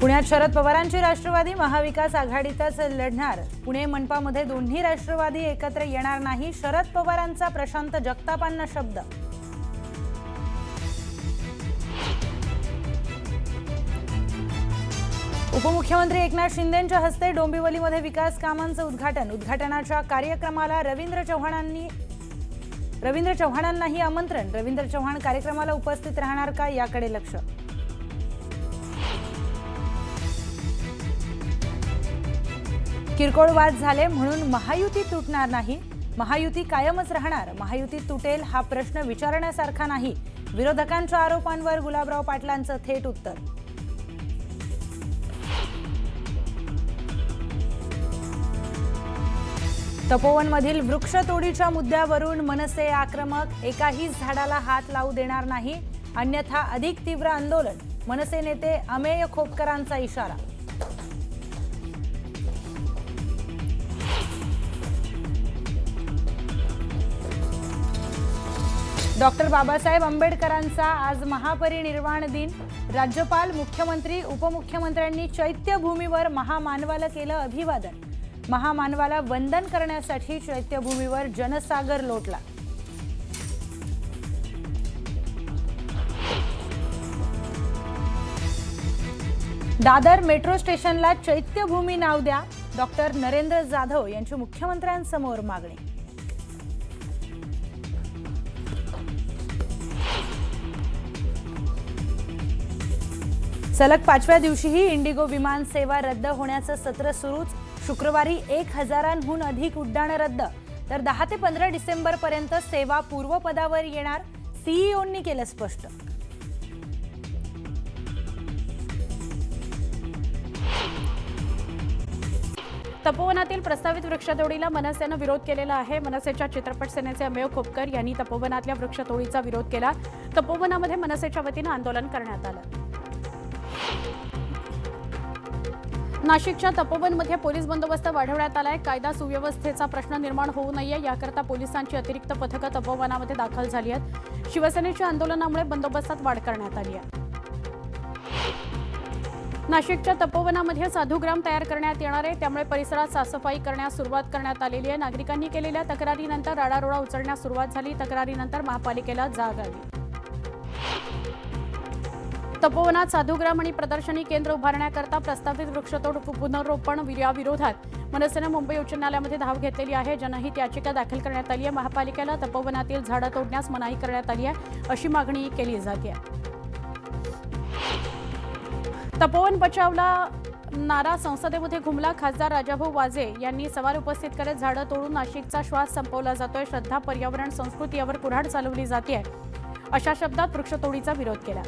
पुण्यात शरद पवारांची राष्ट्रवादी महाविकास आघाडीतच लढणार। पुणे मनपामध्ये दोन्ही राष्ट्रवादी एकत्र येणार नाही, शरद पवारांचा प्रशांत जगतापांना शब्द। उपमुख्यमंत्री एकनाथ शिंदेंच्या हस्ते डोंबिवलीमध्ये विकास कामांचं उद्घाटन। उद्घाटनाच्या कार्यक्रमाला रवींद्र चव्हाणांनाही आमंत्रण। रवींद्र चव्हाण कार्यक्रमाला उपस्थित राहणार का याकडे लक्ष। किरकोळ वाद झाले म्हणून महायुती तुटणार नाही, महायुती कायमच राहणार। महायुती तुटेल हा प्रश्न विचारण्यासारखा नाही, विरोधकांच्या आरोपांवर गुलाबराव पाटलांचं थेट उत्तर। तपोवनमधील वृक्षतोडीच्या मुद्द्यावरून मनसे आक्रमक। एकाही झाडाला हात लावू देणार नाही, अन्यथा अधिक तीव्र आंदोलन। मनसे नेते अमेय खोपकरांचा इशारा। डॉक्टर बाबासाहेब आंबेडकरांचा आज महापरिनिर्वाण दिन। राज्यपाल, मुख्यमंत्री, उपमुख्यमंत्र्यांनी चैत्यभूमीवर महामानवाला केलं अभिवादन। महामानवाला वंदन करण्यासाठी चैत्यभूमीवर जनसागर लोटला। दादर मेट्रो स्टेशनला चैत्यभूमी नाव द्या, डॉक्टर नरेंद्र जाधव यांची मुख्यमंत्र्यांसमोर मागणी। सलग 5व्या दिवशीही इंडिगो विमान सेवा रद्द होण्याचं सत्र सुरूच। शुक्रवारी 1000हून अधिक उड्डाणं रद्द, तर 10 ते 15 डिसेंबरपर्यंत सेवा पूर्वपदावर येणार, सीईओंनी केलं स्पष्ट। तपोवनातील प्रस्तावित वृक्षतोडीला मनसेनं विरोध केलेला आहे। मनसेच्या चित्रपट सेनेचे अमेय खोपकर यांनी तपोवनातल्या वृक्षतोडीचा विरोध केला। तपोवनामध्ये मनसेच्या वतीनं आंदोलन करण्यात आलं। नाशिकच्या तपोवनमध्ये पोलीस बंदोबस्त वाढवण्यात आलाय। कायदा सुव्यवस्थेचा प्रश्न निर्माण होऊ नये याकरता पोलिसांची अतिरिक्त पथकं तपोवनामध्ये दाखल झाली आहेत। शिवसेनेच्या आंदोलनामुळे बंदोबस्तात वाढ करण्यात आली आहे। नाशिकच्या तपोवनामध्ये साधुग्राम तयार करण्यात येणार आहे, त्यामुळे परिसरात साफसफाई करण्यास सुरुवात करण्यात आलेली आहे। नागरिकांनी केलेल्या तक्रारीनंतर राडारोडा उचलण्यास सुरुवात झाली। तक्रारीनंतर महापालिकेला जाग आली। तपोवनात साधुग्राम आणि प्रदर्शनी केंद्र उभारण्याकरता प्रस्तावित वृक्षतोड पुनर्रोपण विरोधात मनसेनं मुंबई उच्च न्यायालयामध्ये धाव घेतलेली आहे। जनहित याचिका दाखल करण्यात आली आहे। महापालिकेला तपोवनातील झाडं तोडण्यास मनाई करण्यात आली आहे, अशी मागणी केली जाते। तपोवन बचावला नारा संसदेमध्ये घुमला। खासदार राजाभाऊ वाजे यांनी सवाल उपस्थित करत झाडं तोडून नाशिकचा श्वास संपवला जातोय, श्रद्धा, पर्यावरण, संस्कृती यावर कुऱ्हाड चालवली जाते, अशा शब्दात वृक्षतोडीचा विरोध केला।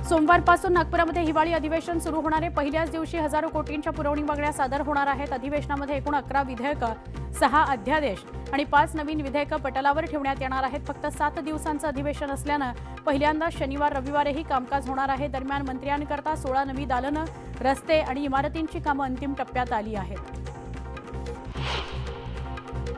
सोमवारपासून नागपुरामध्ये हिवाळी अधिवेशन सुरू होणार आहे। पहिल्याच दिवशी हजारो कोटींच्या पुरवणी मागण्या सादर होणार आहेत। अधिवेशनामध्ये एकूण 11 विधेयकं, 6 अध्यादेश आणि 5 नवीन विधेयकं पटलावर ठेवण्यात येणार आहेत। फक्त 7 दिवसांचं अधिवेशन असल्यानं पहिल्यांदा शनिवार रविवारही कामकाज होणार आहे। दरम्यान मंत्र्यांकरता 16 नवी दालनं, रस्ते आणि इमारतींची कामं अंतिम टप्प्यात आली आहेत।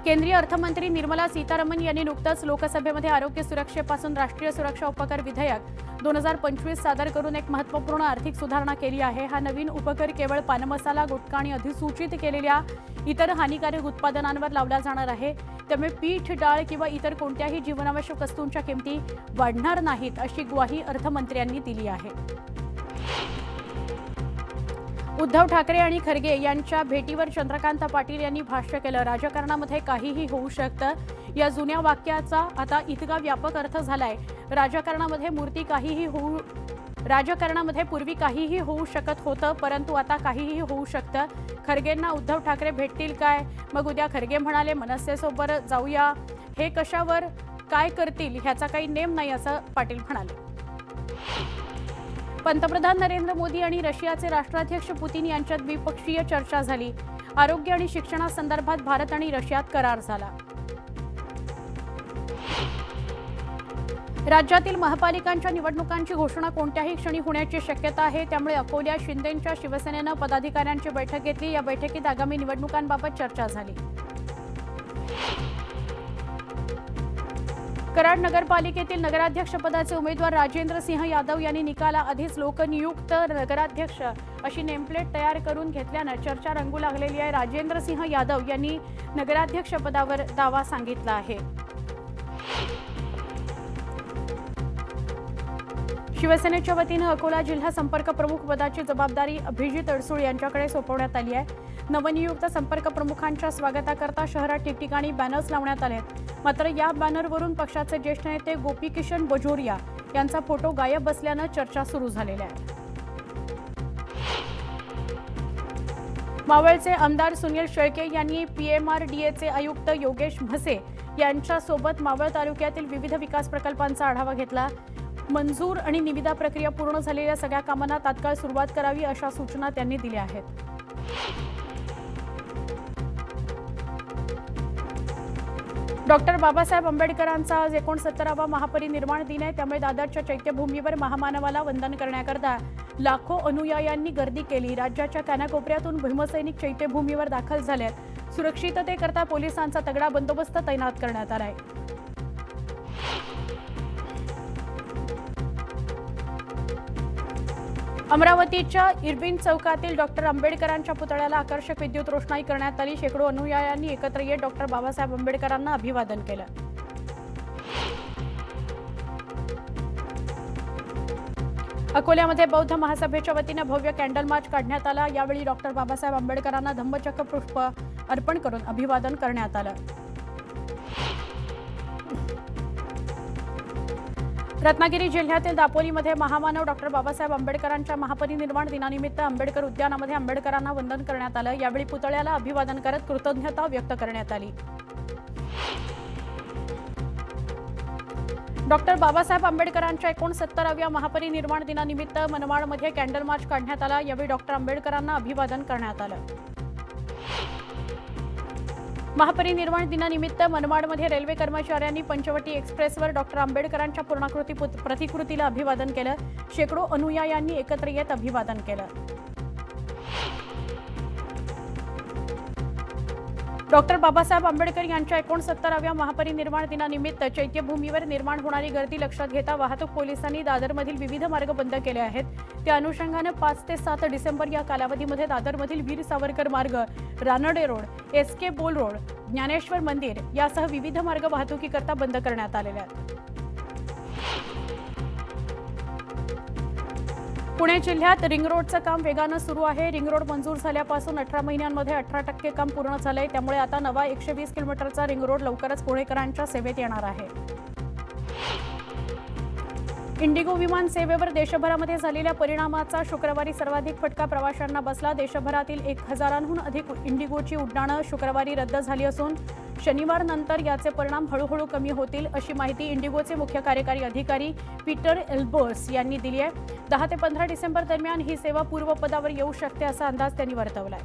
केंद्रीय अर्थमंत्री निर्मला सीतारामन यांनी नुकतंच लोकसभेमध्ये आरोग्य सुरक्षेपासून राष्ट्रीय सुरक्षा उपकर विधेयक 2025 सादर करून एक महत्त्वपूर्ण आर्थिक सुधारणा केली आहे। हा नवीन उपकर केवळ पानमसाला, गुटखा आणि अधिसूचित केलेल्या इतर हानिकारक उत्पादनांवर लावला जाणार आहे। त्यामुळे पीठ, डाळ किंवा इतर कोणत्याही जीवनावश्यक वस्तूंच्या किमती वाढणार नाहीत, अशी ग्वाही अर्थमंत्र्यांनी दिली आहे। उद्धव ठाकरे आणि खरगे यांच्या भेटीवर चंद्रकांत पाटील यांनी भाष्य केलं। राजकारणामध्ये काहीही होऊ शकतं, या जुन्या वाक्याचा आता इतका व्यापक अर्थ झालाय। राजकारणामध्ये पूर्वी काहीही होऊ शकत होतं, परंतु आता काहीही होऊ शकतं। खरगेंना उद्धव ठाकरे भेटतील काय? मग उद्या खरगे म्हणाले मनसेसोबत जाऊया, हे कशावर काय करतील ह्याचा काही नेम नाही, असं पाटील म्हणाले। पंतप्रधान नरेंद्र मोदी आणि रशियाचे राष्ट्राध्यक्ष पुतीन यांच्यात द्विपक्षीय चर्चा झाली। आरोग्य आणि शिक्षणासंदर्भात भारत आणि रशियात करार झाला। राज्यातील महापालिकांच्या निवडणुकांची घोषणा कोणत्याही क्षणी होण्याची शक्यता आहे, त्यामुळे अकोल्यात शिंदेंच्या शिवसेनेनं पदाधिकाऱ्यांची बैठक घेतली। या बैठकीत आगामी निवडणुकांबाबत चर्चा झाली। कराड नगरपालिकेतील नगराध्यक्षपदाचे उमेदवार राजेंद्र सिंह यादव यांनी निकालाआधीच लोकनियुक्त नगराध्यक्ष अशी नेमप्लेट तयार करून घेतल्यानं चर्चा रंगू लागलेली आहे. राजेंद्र सिंह यादव यांनी नगराध्यक्षपदावर दावा सांगितला आहे. शिवसेनेच्या वतीनं अकोला जिल्हा संपर्क प्रमुख पदाची जबाबदारी अभिजित अडसूळ यांच्याकडे सोपवण्यात आली आहे. नवनियुक्त संपर्क प्रमुखांच्या स्वागताकरता शहरात ठिकठिकाणी बॅनर्स लावण्यात आले. मात्र या बॅनरवरून पक्षाचे ज्येष्ठ नेते गोपीकिशन बजोरिया यांचा फोटो गायब असल्यानं चर्चा सुरू झालेल्या आहे. मावळचे आमदार सुनील शेळके यांनी PMRDAचे आयुक्त योगेश म्हसे यांच्यासोबत मावळ तालुक्यातील विविध विकास प्रकल्पांचा आढावा घेतला. मंजूर आणि निविदा प्रक्रिया पूर्ण झालेल्या सगळ्या कामांना तात्काळ सुरुवात करावी अशा सूचना त्यांनी दिल्या आहेत. डॉक्टर बाबासाहेब आंबेडकरांचा आज 69वा महापरिनिर्वाण दिन आहे. त्यामुळे दादरच्या चैत्यभूमीवर महामानवाला वंदन करण्याकरता लाखो अनुयायांनी गर्दी केली. राज्याच्या कानाकोपऱ्यातून भीमसैनिक चैत्यभूमीवर दाखल झालेत. सुरक्षिततेकरता पोलिसांचा तगडा बंदोबस्त तैनात करण्यात आला आहे. अमरावतीच्या इरविन चौकातील डॉक्टर आंबेडकरांच्या पुतळ्याला आकर्षक विद्युत रोषणाई करण्यात आली. शेकडो अनुयायांनी एकत्र येत डॉक्टर बाबासाहेब आंबेडकरांना अभिवादन केलं. अकोल्यामध्ये बौद्ध महासभेच्या वतीनं भव्य कॅन्डल मार्च काढण्यात आला. यावेळी डॉक्टर बाबासाहेब आंबेडकरांना धम्मचक्र पुष्प अर्पण करून अभिवादन करण्यात आलं. रत्नागिरी जिल्ह्यातील दापोलीमध्ये महामानव डॉक्टर बाबासाहेब आंबेडकरांच्या महापरिनिर्वाण दिनानिमित्त आंबेडकर उद्यानामध्ये आंबेडकरांना वंदन करण्यात आलं. यावेळी पुतळ्याला अभिवादन करत कृतज्ञता व्यक्त करण्यात आली. डॉक्टर बाबासाहेब आंबेडकरांच्या 69व्या महापरिनिर्वाण दिनानिमित्त मनमाडमध्ये कॅन्डल मार्च काढण्यात आला. यावेळी डॉक्टर आंबेडकरांना अभिवादन करण्यात आलं. महापरिनिर्वाण दिनानिमित्त मनमाडमध्ये रेल्वे कर्मचाऱ्यांनी पंचवटी एक्सप्रेसवर डॉक्टर आंबेडकरांच्या पूर्णाकृती प्रतिकृतीला अभिवादन केलं. शेकडो अनुयायांनी एकत्र येत अभिवादन केलं. डॉक्टर बाबासाहेब आंबेडकर यांच्या 69व्या महापरिनिर्वाण दिनानिमित्त चैत्यभूमीवर निर्माण होणारी गर्दी लक्षात घेता वाहतूक पोलिसांनी दादरमधील विविध मार्ग बंद केले आहेत. त्या अनुषंगानं 5 ते 7 डिसेंबर या कालावधीमध्ये दादरमधील वीर सावरकर मार्ग, रानडे रोड, SK बोल रोड, ज्ञानेश्वर मंदिर यासह विविध मार्ग वाहतुकीकरता बंद करण्यात आलेले आहेत. पुणे जिल्ह्यात रिंग रोडचं काम वेगानं सुरू आहे. रिंग रोड मंजूर झाल्यापासून 18 महिन्यांमध्ये 18% काम पूर्ण झालंय. त्यामुळे आता नवा 120 किलोमीटरचा रिंग रोड लवकरच पुणेकरांच्या सेवेत येणार आहे. इंडिगो विमान सेवेवर देशभरामध्ये झालेल्या परिणामाचा शुक्रवारी सर्वाधिक फटका प्रवाशांना बसला. देशभरातील 1000हून अधिक इंडिगोची उड्डाणं शुक्रवारी रद्द झाली असून शनिवारनंतर याचे परिणाम हळूहळू कमी होतील अशी माहिती इंडिगोचे मुख्य कार्यकारी अधिकारी पीटर एल्बर्स यांनी दिली आहे. 10 ते 15 डिसेंबर दरम्यान ही सेवा पूर्वपदावर येऊ शकते असा अंदाज त्यांनी वर्तवलाय.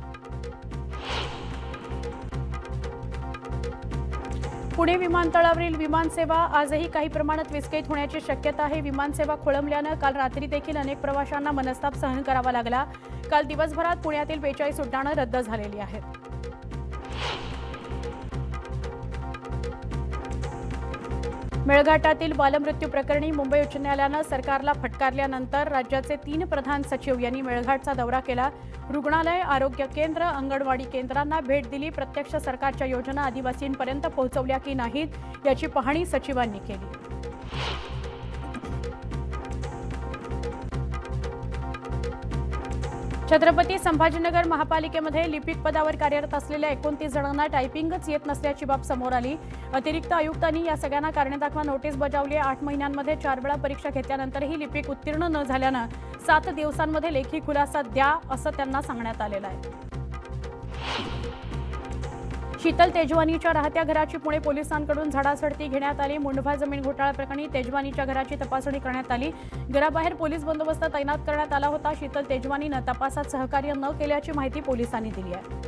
पुणे विमानतळावरील विमानसेवा आजही काही प्रमाणात विस्कळीत होण्याची शक्यता आहे. विमानसेवा खोळंबल्यानं काल रात्री देखील अनेक प्रवाशांना मनस्ताप सहन करावा लागला. काल दिवसभरात पुण्यातील 42 उड्डाणं रद्द झालेली आहेत. मेळघाटातील बालमृत्यू प्रकरणी मुंबई उच्च न्यायालयानं सरकारला फटकारल्यानंतर राज्याचे 3 प्रधान सचिव यांनी मेळघाटचा दौरा केला. रुग्णालय, आरोग्य केंद्र, अंगणवाडी केंद्रांना भेट दिली. प्रत्यक्ष सरकारच्या योजना आदिवासींपर्यंत पोहोचवल्या की नाहीत याची पाहणी सचिवांनी केली. छत्रपती संभाजीनगर महापालिकेमध्ये लिपिक पदावर कार्यरत असलेल्या 29 जणांना टायपिंगच येत नसल्याची बाब समोर आली. अतिरिक्त आयुक्तांनी या सगळ्यांना कारणे दाखवा नोटीस बजावली. 8 महिन्यांमध्ये 4 वेळा परीक्षा घेतल्यानंतरही लिपिक उत्तीर्ण न झाल्यानं 7 दिवसांमध्ये लेखी खुलासा द्या असं त्यांना सांगण्यात आलेलं आहे. शीतल तेजवानीच्या राहत्या घराची पुणे पोलिसांकडून झाडाझडती घेण्यात आली. मुंढवा जमीन घोटाळा प्रकरणी तेजवानीच्या घराची तपासणी करण्यात आली. घराबाहेर पोलीस बंदोबस्त तैनात करण्यात आला होता. शीतल तेजवानीनं तपासात सहकार्य न केल्याची माहिती पोलिसांनी दिली आहे.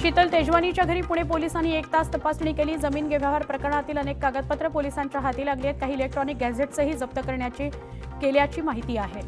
शीतल तेजवानीच्या घरी पुणे पोलिसांनी 1 तास तपासणी केली. जमीन व्यवहार प्रकरणातील अनेक कागदपत्र पोलिसांच्या हाती लागली आहेत. काही इलेक्ट्रॉनिक गॅझेट्सही जप्त केल्याची माहिती आहे.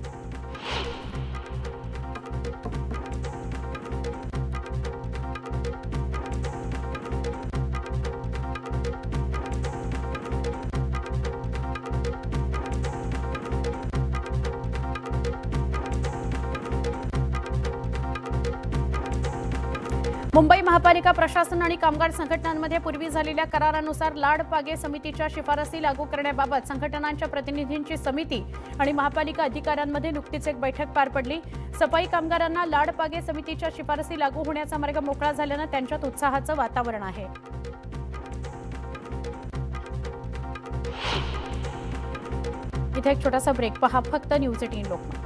मुंबई महापालिका प्रशासन आणि कामगार संघटनांमध्ये पूर्वी झालेल्या करारानुसार लाडपागे समितीच्या शिफारसी लागू करण्याबाबत संघटनांच्या प्रतिनिधींची समिती आणि महापालिका अधिकाऱ्यांमध्ये नुकतीच एक बैठक पार पडली. सफाई कामगारांना लाडपागे समितीच्या शिफारसी लागू होण्याचा मार्ग मोकळा झाल्यानं त्यांच्यात उत्साहाचं वातावरण आहे. इथे एक छोटासा ब्रेक. पहा फक्त न्यूज 18 लोकमत.